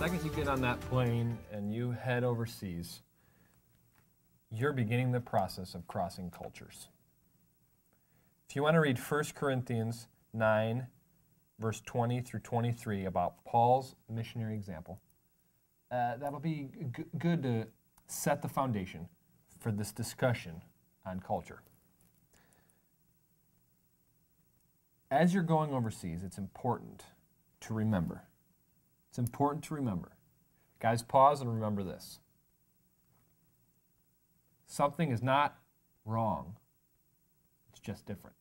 second you get on that plane and you head overseas, you're beginning the process of crossing cultures. If you want to read 1 Corinthians 9, verse 20 through 23 about Paul's missionary example, that'll be good to set the foundation for this discussion on culture. As you're going overseas, it's important to remember. It's important to remember. Guys, pause and remember this. Something is not wrong. It's just different.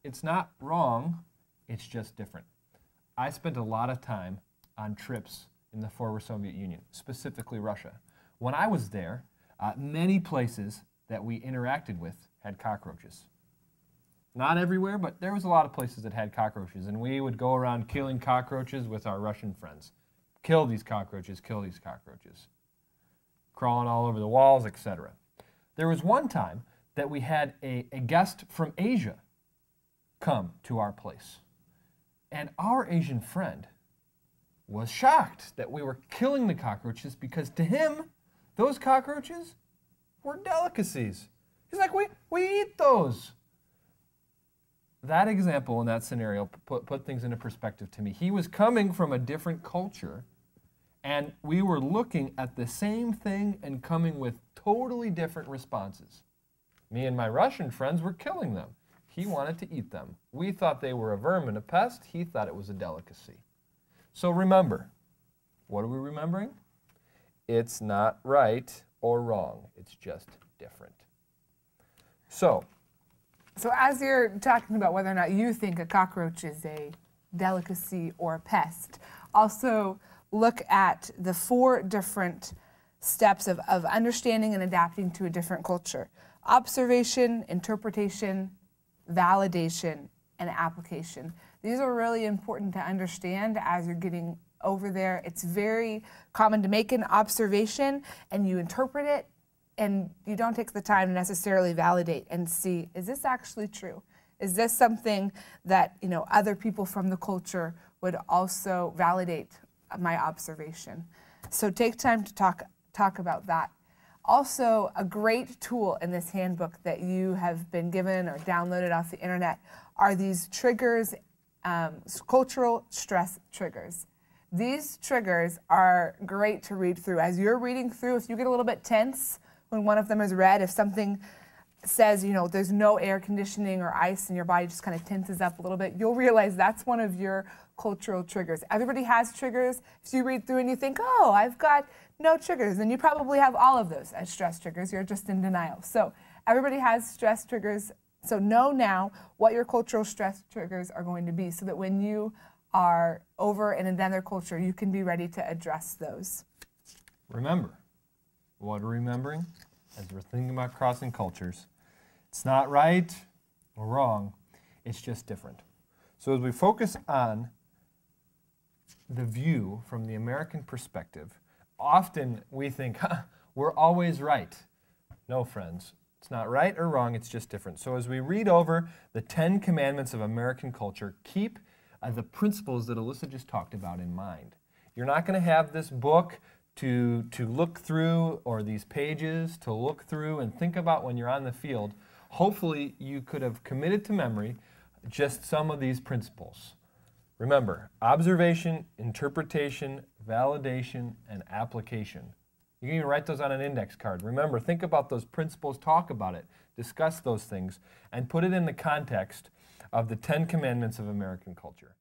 It's not wrong. It's just different. I spent a lot of time on trips in the former Soviet Union, specifically Russia. When I was there, many places that we interacted with had cockroaches. Not everywhere, but there was a lot of places that had cockroaches, and we would go around killing cockroaches with our Russian friends. Kill these cockroaches, crawling all over the walls, etc. There was one time that we had a guest from Asia come to our place, and our Asian friend was shocked that we were killing the cockroaches because to him, those cockroaches were delicacies. He's like, we eat those. That example in that scenario put things into perspective to me. He was coming from a different culture, and we were looking at the same thing and coming with totally different responses. Me and my Russian friends were killing them. He wanted to eat them. We thought they were a vermin, a pest. He thought it was a delicacy. So remember, what are we remembering? It's not right or wrong. It's just different. So as you're talking about whether or not you think a cockroach is a delicacy or a pest, also look at the 4 different steps of understanding and adapting to a different culture. Observation, interpretation, validation, and application. These are really important to understand as you're getting over there. It's very common to make an observation and you interpret it, and you don't take the time to necessarily validate and see, is this actually true? Is this something that other people from the culture would also validate my observation? So take time to talk about that. Also, a great tool in this handbook that you have been given or downloaded off the internet are these triggers, cultural stress triggers. These triggers are great to read through. As you're reading through, if you get a little bit tense when one of them is read, if something says, there's no air conditioning or ice and your body just kind of tenses up a little bit, you'll realize that's one of your cultural triggers. Everybody has triggers. If you read through and you think, oh, I've got no triggers, then you probably have all of those as stress triggers. You're just in denial. So everybody has stress triggers. So know now what your cultural stress triggers are going to be so that when you are over in another culture, you can be ready to address those. Remember, what are we remembering as we're thinking about crossing cultures? It's not right or wrong, it's just different. So as we focus on the view from the American perspective, often we think, we're always right. No, friends, it's not right or wrong, it's just different. So as we read over the 10 commandments of American culture, keep the principles that Alyssa just talked about in mind. You're not going to have this book to look through, or these pages to look through and think about when you're on the field. Hopefully you could have committed to memory just some of these principles. Remember, observation, interpretation, validation, and application. You can even write those on an index card. Remember, think about those principles, talk about it, discuss those things, and put it in the context of the 10 commandments of American culture.